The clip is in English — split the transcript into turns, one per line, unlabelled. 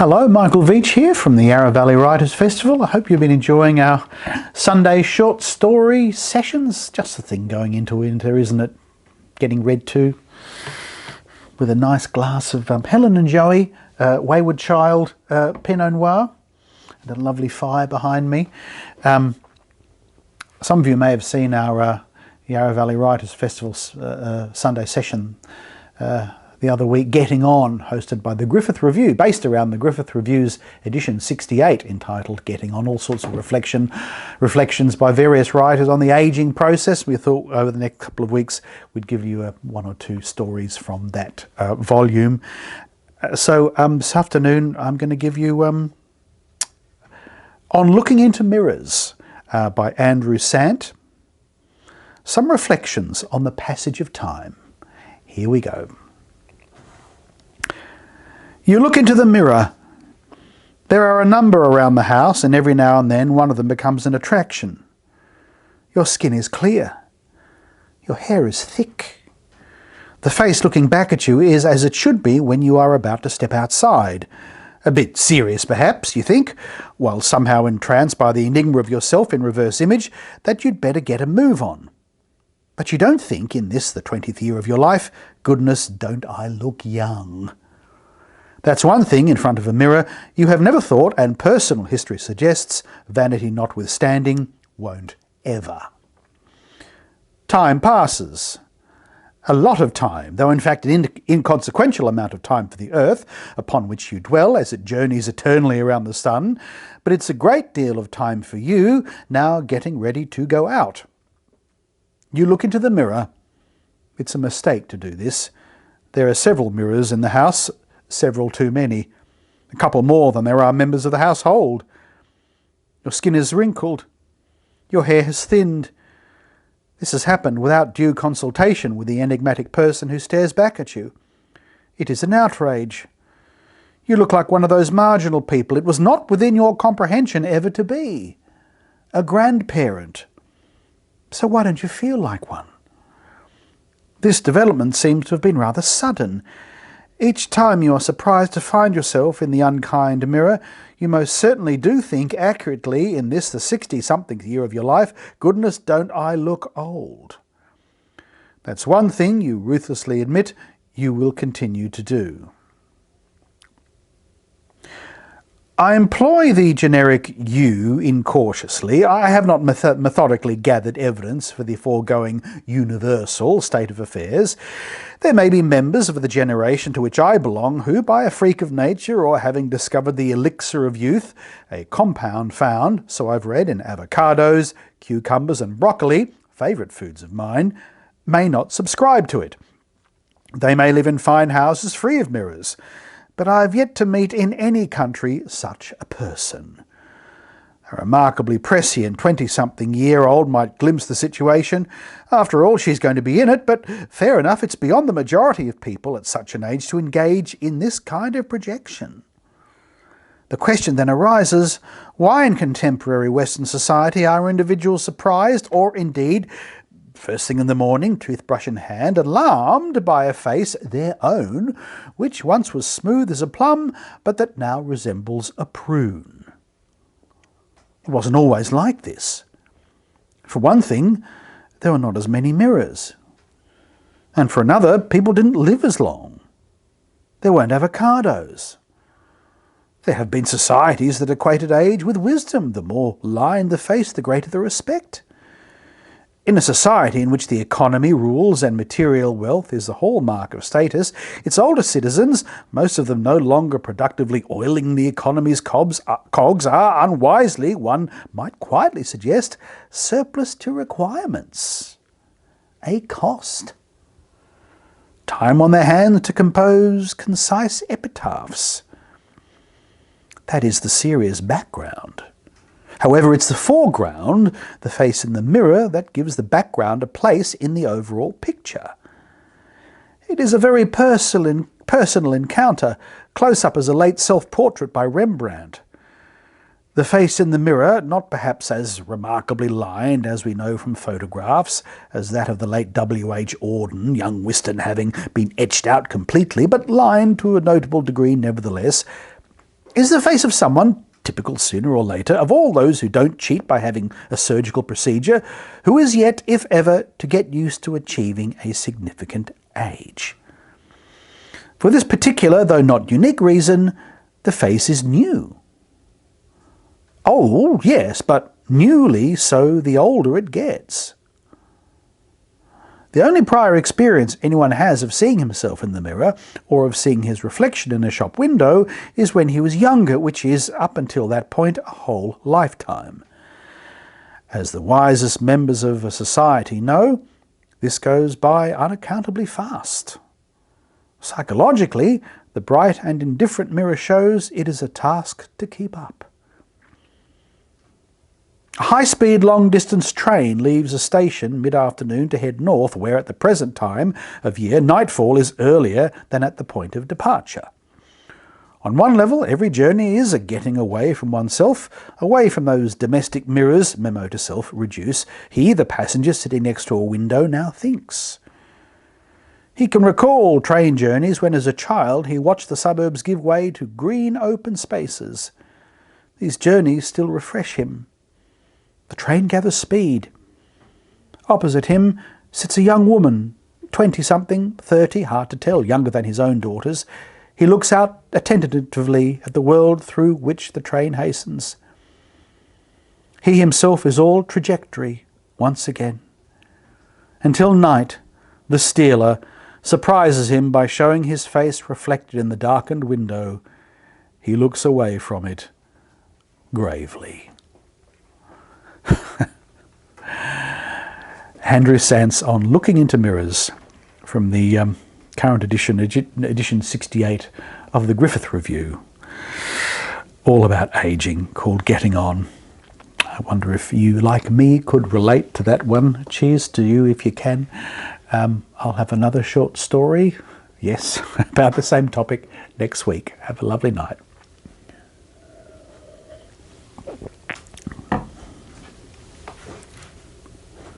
Hello, Michael Veitch here from the Yarra Valley Writers Festival. I hope you've been enjoying our Sunday short story sessions. Just the thing going into winter, isn't it? Getting read to with a nice glass of Helen and Joey, Wayward Child Pinot Noir, and a lovely fire behind me. Some of you may have seen our Yarra Valley Writers Festival Sunday session the other week, Getting On, hosted by the Griffith Review, based around the Griffith Review's edition 68, entitled Getting On, all sorts of reflections by various writers on the ageing process. We thought over the next couple of weeks we'd give you one or two stories from that volume. So this afternoon I'm going to give you On Looking into Mirrors by Andrew Sant. Some reflections on the passage of time. Here we go. You look into the mirror. There are a number around the house, and every now and then one of them becomes an attraction. Your skin is clear. Your hair is thick. The face looking back at you is as it should be when you are about to step outside. A bit serious, perhaps, you think, while somehow entranced by the enigma of yourself in reverse image, that you'd better get a move on. But you don't think, in this, the 20th year of your life, goodness, don't I look young? That's one thing in front of a mirror you have never thought, and personal history suggests, vanity notwithstanding, won't ever. Time passes. A lot of time, though in fact an inconsequential amount of time for the earth, upon which you dwell as it journeys eternally around the sun, but it's a great deal of time for you, now getting ready to go out. You look into the mirror. It's a mistake to do this. There are several mirrors in the house, several too many, a couple more than there are members of the household. Your skin is wrinkled. Your hair has thinned. This has happened without due consultation with the enigmatic person who stares back at you. It is an outrage. You look like one of those marginal people it was not within your comprehension ever to be. A grandparent. So why don't you feel like one? This development seems to have been rather sudden. Each time you are surprised to find yourself in the unkind mirror, you most certainly do think accurately, in this the 60-something year of your life, goodness, don't I look old? That's one thing you ruthlessly admit you will continue to do. I employ the generic you incautiously. I have not methodically gathered evidence for the foregoing universal state of affairs. There may be members of the generation to which I belong who, by a freak of nature or having discovered the elixir of youth, a compound found, so I've read, in avocados, cucumbers and broccoli, favourite foods of mine, may not subscribe to it. They may live in fine houses free of mirrors. But I have yet to meet in any country such a person. A remarkably prescient 20-something-year-old might glimpse the situation. After all, she's going to be in it, but fair enough, it's beyond the majority of people at such an age to engage in this kind of projection. The question then arises, why in contemporary Western society are individuals surprised, or indeed, first thing in the morning, toothbrush in hand, alarmed by a face, their own, which once was smooth as a plum, but that now resembles a prune? It wasn't always like this. For one thing, there were not as many mirrors. And for another, people didn't live as long. There weren't avocados. There have been societies that equated age with wisdom. The more lined the face, the greater the respect. In a society in which the economy rules and material wealth is the hallmark of status, its older citizens, most of them no longer productively oiling the economy's cogs, are unwisely, one might quietly suggest, surplus to requirements. A cost. Time on their hands to compose concise epitaphs. That is the serious background. However, it's the foreground, the face in the mirror, that gives the background a place in the overall picture. It is a very personal encounter, close up as a late self-portrait by Rembrandt. The face in the mirror, not perhaps as remarkably lined as we know from photographs, as that of the late W.H. Auden, young Whiston having been etched out completely, but lined to a notable degree nevertheless, is the face of someone, typical sooner or later, of all those who don't cheat by having a surgical procedure, who is yet, if ever, to get used to achieving a significant age. For this particular, though not unique reason, the face is new. Old, yes, but newly so the older it gets. The only prior experience anyone has of seeing himself in the mirror, or of seeing his reflection in a shop window, is when he was younger, which is, up until that point, a whole lifetime. As the wisest members of a society know, this goes by unaccountably fast. Psychologically, the bright and indifferent mirror shows it is a task to keep up. A high-speed, long-distance train leaves a station mid-afternoon to head north, where at the present time of year nightfall is earlier than at the point of departure. On one level, every journey is a getting away from oneself, away from those domestic mirrors, memo to self, reduce. He, the passenger sitting next to a window, now thinks. He can recall train journeys when as a child he watched the suburbs give way to green open spaces. These journeys still refresh him. The train gathers speed. Opposite him sits a young woman, 20-something, 30, hard to tell, younger than his own daughters. He looks out attentively at the world through which the train hastens. He himself is all trajectory once again, until night, the stealer, surprises him by showing his face reflected in the darkened window. He looks away from it gravely. Andrew Sant's on Looking into Mirrors from the current edition, edition 68 of the Griffith Review, all about ageing, called Getting On. I wonder if you, like me, could relate to that one. Cheers to you if you can. I'll have another short story, yes, about the same topic next week. Have a lovely night.